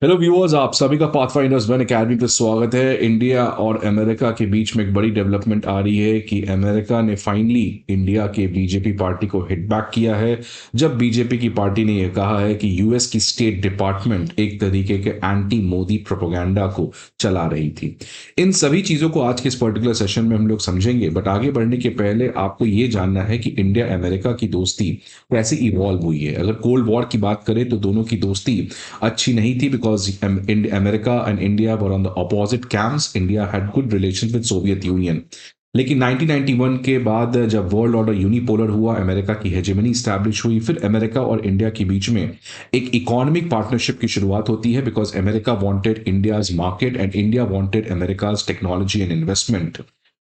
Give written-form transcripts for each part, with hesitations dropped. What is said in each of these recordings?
Hello viewers, आप सभी का पाथफाइंडर्स वन एकेडमी पे स्वागत है। इंडिया और अमेरिका के बीच में एक बड़ी डेवलपमेंट आ रही है कि अमेरिका ने फाइनली इंडिया के बीजेपी पार्टी को हिट बैक किया है। जब बीजेपी की पार्टी ने यह कहा है कि यूएस की स्टेट डिपार्टमेंट एक तरीके के एंटी मोदी प्रोपेगेंडा को चला रही थी। इन सभी चीज़ों को आज के इस पर्टिकुलर सेशन में हम लोग समझेंगे, बट आगे बढ़ने के पहले आपको ये जानना है कि इंडिया अमेरिका की दोस्ती कैसे इवॉल्व हुई है। अगर कोल्ड वॉर की बात करें तो दोनों की दोस्ती अच्छी नहीं थी, because America and India were on the opposite camps. India had good relation with Soviet union, लेकिन 1991 के बाद जब वर्ल्ड ऑर्डर यूनिपोलर हुआ, अमेरिका की हेजेमनी स्टैब्लिश हुई, फिर अमेरिका और इंडिया के बीच में एक इकोनॉमिक पार्टनरशिप की शुरुआत होती है, because America wanted India's market and India wanted America's technology and investment.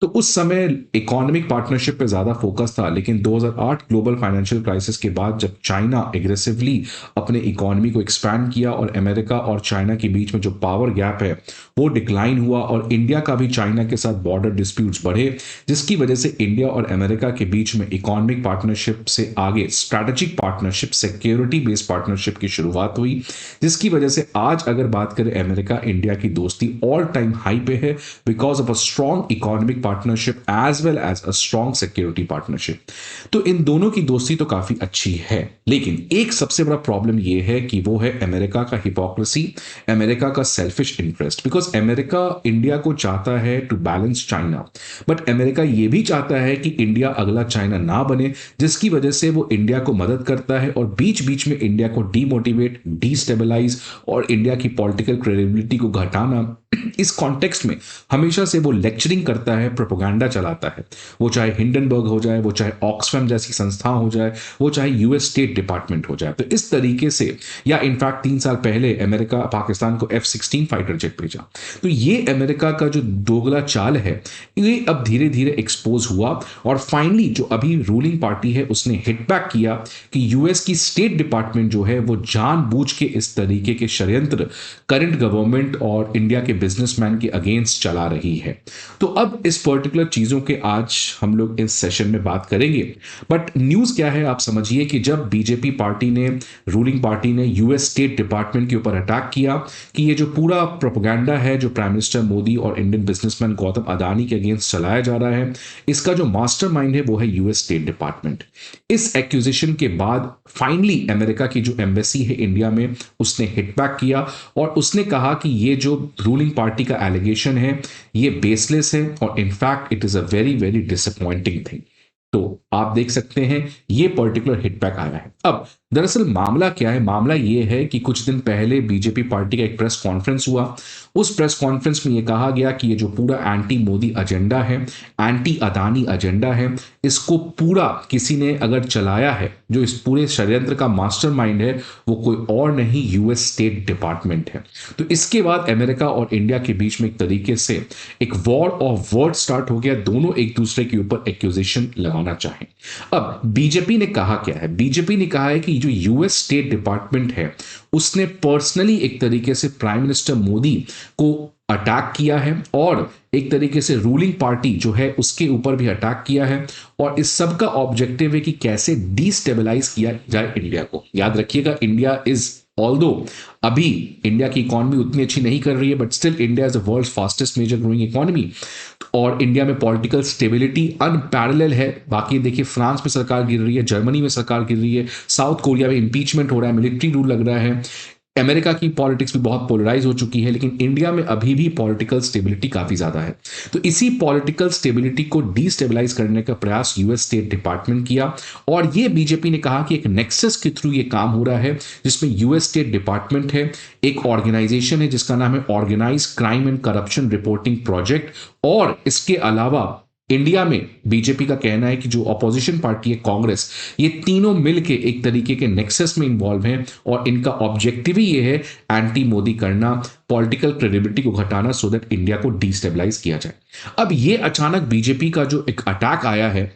तो उस समय इकोनॉमिक पार्टनरशिप पे ज्यादा फोकस था, लेकिन 2008 ग्लोबल फाइनेंशियल क्राइसिस के बाद जब चाइना एग्रेसिवली अपने इकोनॉमी को एक्सपैंड किया और अमेरिका और चाइना के बीच में जो पावर गैप है वो डिक्लाइन हुआ, और इंडिया का भी चाइना के साथ बॉर्डर डिस्प्यूट्स बढ़े, जिसकी वजह से इंडिया और अमेरिका के बीच में इकोनॉमिक पार्टनरशिप से आगे strategic partnership, security based partnership की शुरुआत हुई, जिसकी वजह से आज अगर बात करें अमेरिका इंडिया की दोस्ती ऑल टाइम हाई पे है, because of a strong economic partnership as well as a strong security partnership. तो इन दोनों की दोस्ती तो काफी अच्छी है, लेकिन एक सबसे बड़ा प्रॉब्लम यह है कि वो है अमेरिका का हिपोक्रेसी, अमेरिका का selfish interest. Because America India को चाहता है to balance China, but America यह भी चाहता है कि इंडिया अगला चाइना ना बने, जिसकी वजह से वो इंडिया को मदद करता है और बीच बीच में इंडिया को डीमोटिवेट, डीस्टेबलाइज और इंडिया की पॉलिटिकल क्रेडिबिलिटी को घटाना। इस कॉन्टेक्स्ट में हमेशा से वो लेक्चरिंग करता है, प्रोपोगंडा चलाता है, वो चाहे हिंडनबर्ग हो जाए, वो चाहे ऑक्सफैम जैसी संस्था हो जाए, वो चाहे यूएस स्टेट डिपार्टमेंट हो जाए। तो इस तरीके से, या इनफैक्ट 3 साल पहले अमेरिका पाकिस्तान को F-16 फाइटर जेट भेजा। तो ये अमेरिका का जो दोगला चाल है ये अब धीरे धीरे एक्सपोज हुआ, और फाइनली जो अभी रूलिंग पार्टी है उसने हिट बैक किया कि यूएस की स्टेट डिपार्टमेंट जो है वो जानबूझ के इस तरीके के षड्यंत्र करंट गवर्नमेंट और इंडिया के बिजनेसमैन के अगेंस्ट चला रही है। तो अब इस पर्टिकुलर चीजों के आज हम लोग इस सेशन में बात करेंगे। बट न्यूज क्या है आप समझिए कि जब बीजेपी पार्टी ने, रूलिंग पार्टी ने यूएस स्टेट डिपार्टमेंट के ऊपर अटैक किया कि ये जो पूरा प्रोपेगेंडा है जो प्राइम मिनिस्टर मोदी और इंडियन बिजनेसमैन गौतम अदानी के अगेंस्ट चलाया जा रहा है, इसका जो मास्टरमाइंड है वो है यूएस स्टेट डिपार्टमेंट। इस एक्यूजेशन के बाद फाइनली अमेरिका की जो एम्बेसी है इंडिया में उसने हिट बैक किया, और उसने कहा कि ये जो रूलिंग पार्टी का एलिगेशन है ये बेसलेस है, और in fact it is a very very disappointing thing. तो आप देख सकते हैं ये पर्टिकुलर हिटबैक आया है। अब दरअसल मामला क्या है? मामला ये है कि कुछ दिन पहले बीजेपी पार्टी का एक प्रेस कॉन्फ्रेंस हुआ। उस प्रेस कॉन्फ्रेंस में ये कहा गया कि ये जो पूरा एंटी मोदी एजेंडा है, एंटी अदानी एजेंडा है, इसको पूरा किसी ने अगर चलाया है, जो इस पूरे षड्यंत्र का मास्टरमाइंड है वो कोई और नहीं, यूएस स्टेट डिपार्टमेंट है। तो इसके बाद अमेरिका और इंडिया के बीच में एक तरीके से एक वॉर ऑफ वर्ड स्टार्ट हो गया, दोनों एक दूसरे के ऊपर एक्यूजेशन लगाना चाहें। अब बीजेपी ने कहा क्या है? बीजेपी ने कहा है कि जो यूएस स्टेट डिपार्टमेंट है उसने पर्सनली एक तरीके से प्राइम मिनिस्टर मोदी को अटैक किया है, और एक तरीके से रूलिंग पार्टी जो है उसके ऊपर भी अटैक किया है, और इस सब का ऑब्जेक्टिव है कि कैसे डिस्टेबलाइज किया जाए इंडिया को। याद रखिएगा, इंडिया इज, ऑल्दो अभी इंडिया की इकोनॉमी उतनी अच्छी नहीं कर रही है, but still India is the world's fastest major growing economy, और इंडिया में पॉलिटिकल स्टेबिलिटी अनपैरेलल है। बाकी देखिए, फ्रांस में सरकार गिर रही है, जर्मनी में सरकार गिर रही है, साउथ कोरिया में इंपीचमेंट हो रहा है, मिलिट्री रूल लग रहा है, अमेरिका की पॉलिटिक्स भी बहुत पोलराइज हो चुकी है, लेकिन इंडिया में अभी भी पॉलिटिकल स्टेबिलिटी काफी ज्यादा है। तो इसी पॉलिटिकल स्टेबिलिटी को डिस्टेबलाइज करने का प्रयास यूएस स्टेट डिपार्टमेंट किया, और ये बीजेपी ने कहा कि एक नेक्सस के थ्रू ये काम हो रहा है, जिसमें यूएस स्टेट डिपार्टमेंट है, एक ऑर्गेनाइजेशन है जिसका नाम है organise crime and corruption reporting project, और इसके अलावा इंडिया में बीजेपी का कहना है कि जो अपोजिशन पार्टी है कांग्रेस, ये तीनों मिलके एक तरीके के नेक्सस में इन्वॉल्व हैं, और इनका ऑब्जेक्टिव ही ये है एंटी मोदी करना, पॉलिटिकल क्रेडिबिलिटी को घटाना, सो दैट इंडिया को डिस्टेबलाइज किया जाए। अब ये अचानक बीजेपी का जो एक अटैक आया है,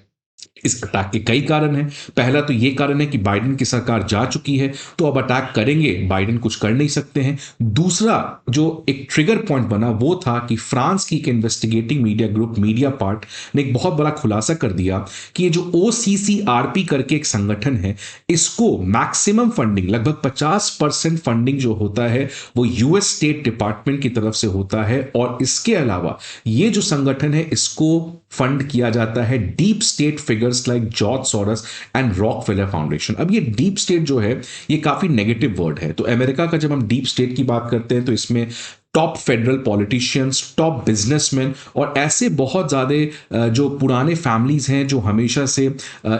इस अटैक के कई कारण हैं। पहला तो ये कारण है कि बाइडेन की सरकार जा चुकी है, तो अब अटैक करेंगे, बाइडेन कुछ कर नहीं सकते हैं। दूसरा जो एक ट्रिगर पॉइंट बना वो था कि फ्रांस की एक investigating media group media part ने एक बहुत बड़ा खुलासा कर दिया कि ये जो OCCRP करके एक संगठन है, इसको मैक्सिमम फंडिंग लगभग 50% फंडिंग जो होता है वो यूएस स्टेट डिपार्टमेंट की तरफ से होता है, और इसके अलावा ये जो संगठन है इसको फंड किया जाता है deep state figures like George Soros and Rockefeller Foundation. अब ये डीप स्टेट जो है ये काफी नेगेटिव वर्ड है, तो अमेरिका का जब हम डीप स्टेट की बात करते हैं तो इसमें top federal politicians, top businessman और ऐसे बहुत ज़्यादा जो पुराने फैमिलीज हैं जो हमेशा से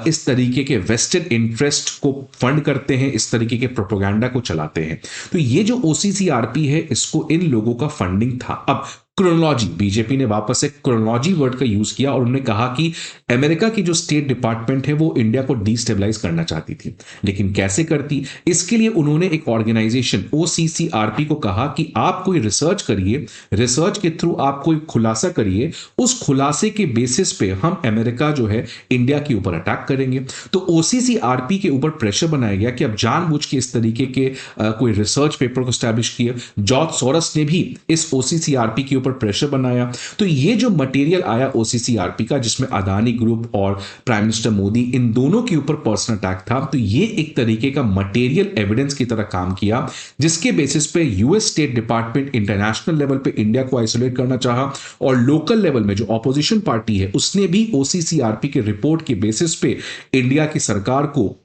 इस तरीके के वेस्टेड इंटरेस्ट को फंड करते हैं, इस तरीके के प्रोपोगंडा को चलाते हैं। तो ये जो OCCRP है इसको इन लोगों का फंडिंग था। अब क्रोनोलॉजी, बीजेपी ने वापस एक क्रोनोलॉजी वर्ड का यूज किया और उन्होंने कहा कि अमेरिका की जो स्टेट डिपार्टमेंट है वो इंडिया को डिस्टेबलाइज करना चाहती थी, लेकिन कैसे करती, इसके लिए उन्होंने एक ऑर्गेनाइजेशन OCCRP को कहा कि आप कोई रिसर्च करिए, रिसर्च के थ्रू आप कोई खुलासा करिए, उस खुलासे के बेसिस पे हम अमेरिका जो है इंडिया के ऊपर अटैक करेंगे। तो OCCRP के ऊपर प्रेशर बनाया गया कि अब जानबूझ के इस तरीके के कोई रिसर्च पेपर को स्टैब्लिश किए। जॉर्ज सोरस ने भी इस OCCRP के ऊपर प्रेशर बनाया। तो ये जो मटेरियल आया OCCRP का, जिसमें अदानी ग्रुप और प्राइम मिनिस्टर मोदी इन दोनों के ऊपर पर्सनल अटैक था, तो ये एक तरीके का मटेरियल एविडेंस की तरह काम किया, जिसके बेसिस पे US state department international level पे इंडिया को आइसोलेट करना चाहा, और लोकल लेवल में जो ऑपोजिशन पार्टी है उसने भी OCCRP के रिपोर्ट के बेसिस पे इंडिया की सरकार को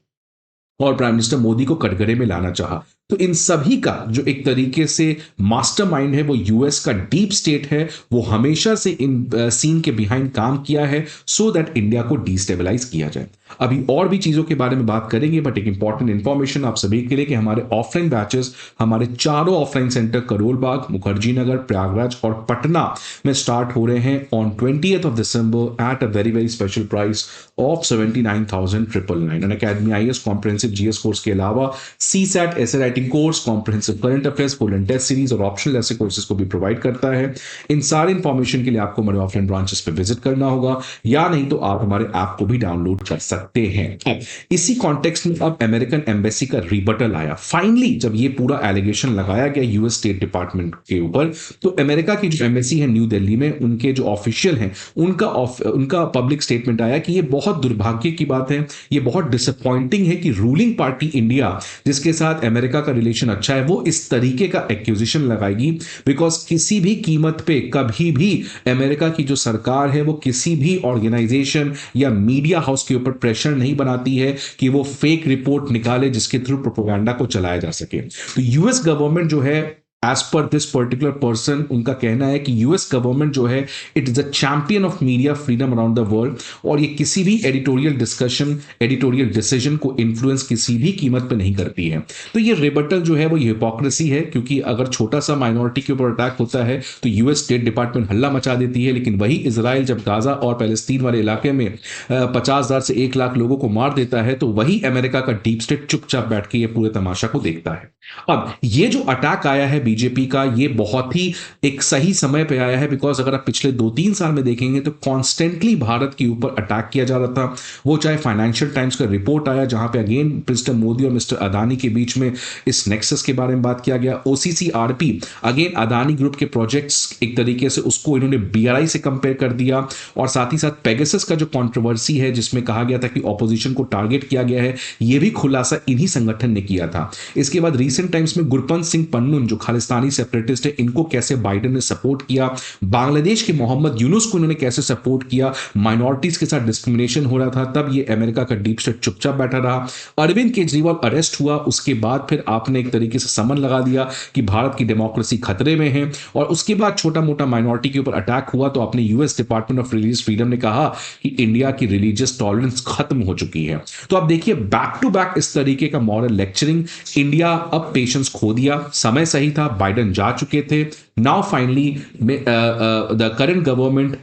और प्राइम मिनिस्टर मोदी को कटघरे में लाना चाहा। तो इन सभी का जो एक तरीके से मास्टरमाइंड है वो यूएस का डीप स्टेट है, वो हमेशा से इन सीन के बिहाइंड काम किया है सो दैट इंडिया को डिस्टेबलाइज किया जाए। अभी और भी चीजों के बारे में बात करेंगे, बट एक इंपॉर्टेंट इंफॉर्मेशन आप सभी के लिए कि हमारे ऑफलाइन बैचेस, हमारे चारों ऑफलाइन सेंटर करोल बाग, मुखर्जी नगर, प्रयागराज और पटना में स्टार्ट हो रहे हैं on 20th of December at a very very special price of 79,999। Unacademy IAS comprehensive GS course के अलावा CSAT ऐसे writing course, comprehensive current affairs, full and test series और ऑप्शनल ऐसे कोर्सेज को भी प्रोवाइड करता है। इन सारे इंफॉर्मेशन के लिए आपको हमारे ऑफलाइन ब्रांचेस पे विजिट करना होगा, या नहीं तो आप हमारे ऐप को भी डाउनलोड कर सकते हैं। अब इसी कॉन्टेक्स्ट में अब अमेरिकन एम्बेसी का रिबटल आया। फाइनली जब ये पूरा एलिगेशन लगाया गया यूएस स्टेट डिपार्टमेंट के ऊपर, तो अमेरिका की जो एम्बेसी है न्यू दिल्ली में, उनके जो ऑफिशियल हैं उनका पब्लिक स्टेटमेंट आया कि ये बहुत दुर्भाग्य की बात है, ये बहुत डिसअपॉइंटिंग है कि रूलिंग पार्टी इंडिया, जिसके साथ अमेरिका का रिलेशन अच्छा है, वो इस तरीके का एक्यूजिशन लगाएगी, बिकॉज किसी भी कीमत पे कभी भी अमेरिका की जो सरकार है वो किसी भी ऑर्गेनाइजेशन या मीडिया हाउस के ऊपर प्रेशर नहीं बनाती है कि वो फेक रिपोर्ट निकाले जिसके थ्रू प्रोपेगेंडा को चलाया जा सके। तो यूएस गवर्नमेंट जो है, as per this particular person, उनका कहना है कि यूएस गवर्नमेंट जो है it is a champion of media freedom around the world, और ये किसी भी एडिटोरियल डिस्कशन, एडिटोरियल डिसीजन को इन्फ्लुएंस किसी भी कीमत पे नहीं करती है। तो ये रिबटल जो है वो हिपोक्रेसी है, क्योंकि अगर छोटा सा माइनॉरिटी के ऊपर अटैक होता है तो यूएस स्टेट डिपार्टमेंट हल्ला मचा देती है, लेकिन वही इजराइल जब गाजा और पैलेस्तीन वाले इलाके में 50,000 से 1 लाख लोगों को मार देता है, तो वही अमेरिका का डीप स्टेट चुपचाप बैठ के ये पूरे तमाशा को देखता है। अब ये जो अटैक आया है बीजेपी का, ये बहुत ही एक सही समय पे आया है, बिकॉज अगर आप पिछले 2-3 साल में देखेंगे तो कॉन्स्टेंटली भारत के ऊपर अटैक किया जा रहा था। वो चाहे फाइनेंशियल टाइम्स का रिपोर्ट आया जहां पे अगेन मिस्टर मोदी और मिस्टर अदानी के बीच में इस नेक्सस के बारे में बात किया गया। OCCRP अगेन अदानी ग्रुप के प्रोजेक्ट्स, एक तरीके से उसको इन्होंने BRI से कंपेयर कर दिया, और साथ ही साथ पेगासस का जो कंट्रोवर्सी है जिसमें कहा गया था कि ऑपोजिशन को टारगेट किया गया है, ये भी खुलासा इन्हीं संगठन ने किया था। इसके बाद रिसेंट टाइम्स में गुरपंत सिंह पन्नून जो खालिस्तानी सेपरेटिस्ट है, इनको कैसे बाइडेन ने सपोर्ट किया, बांग्लादेश के मोहम्मद यूनुस को इन्होंने कैसे सपोर्ट किया, माइनॉरिटीज के साथ डिस्क्रिमिनेशन हो रहा था, तब ये अमेरिका का डीप स्टेट चुपचाप बैठा रहा। अरविंद केजरीवाल अरेस्ट हुआ, उसके बाद फिर आपने एक तरीके से समन लगा दिया कि भारत की डेमोक्रेसी खतरे में है, और उसके बाद छोटा मोटा माइनॉरिटी के ऊपर अटैक हुआ तो अपने US department of religious freedom ने कहा कि इंडिया की रिलीजियस टॉलरेंस खत्म हो चुकी है। तो आप देखिए बैक टू बैक इस तरीके का मॉरल लेक्चरिंग, इंडिया अब पेशेंस खो दिया, समय सही था, बाइडेन जा चुके थे। Now finally the current government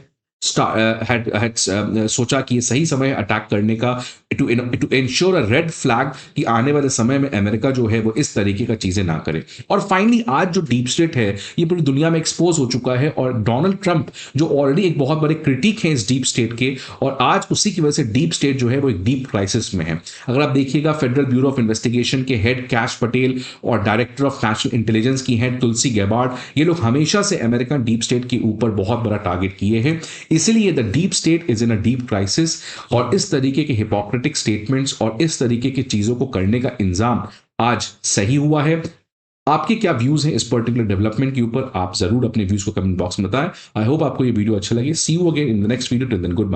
सोचा कि ये सही समय है अटैक करने का, to ensure a red flag कि आने वाले समय में अमेरिका जो है वो इस तरीके का चीजें ना करे। और फाइनली आज जो डीप स्टेट है ये पूरी दुनिया में एक्सपोज हो चुका है, और डोनाल्ड ट्रंप जो ऑलरेडी एक बहुत बड़े क्रिटिक हैं इस डीप स्टेट के, और आज उसी की वजह से डीप स्टेट जो है वो एक डीप क्राइसिस में है। अगर आप देखिएगा फेडरल ब्यूरो ऑफ इन्वेस्टिगेशन के हेड कैश पटेल और डायरेक्टर ऑफ नेशनल इंटेलिजेंस की हैं तुलसी गैबार्ड, ये लोग हमेशा से अमेरिकन डीप स्टेट के ऊपर बहुत बड़ा टारगेट किए हैं। इसलिए the deep state is in a deep crisis, और इस तरीके के हिपोक्रेटिक स्टेटमेंट्स और इस तरीके की चीजों को करने का इंजाम आज सही हुआ है। आपके क्या व्यूज हैं इस पर्टिकुलर डेवलपमेंट के ऊपर, आप जरूर अपने व्यूज को कमेंट बॉक्स में बताएं। आई होप आपको ये वीडियो अच्छा लगे। See you again in the next video, till then good bye.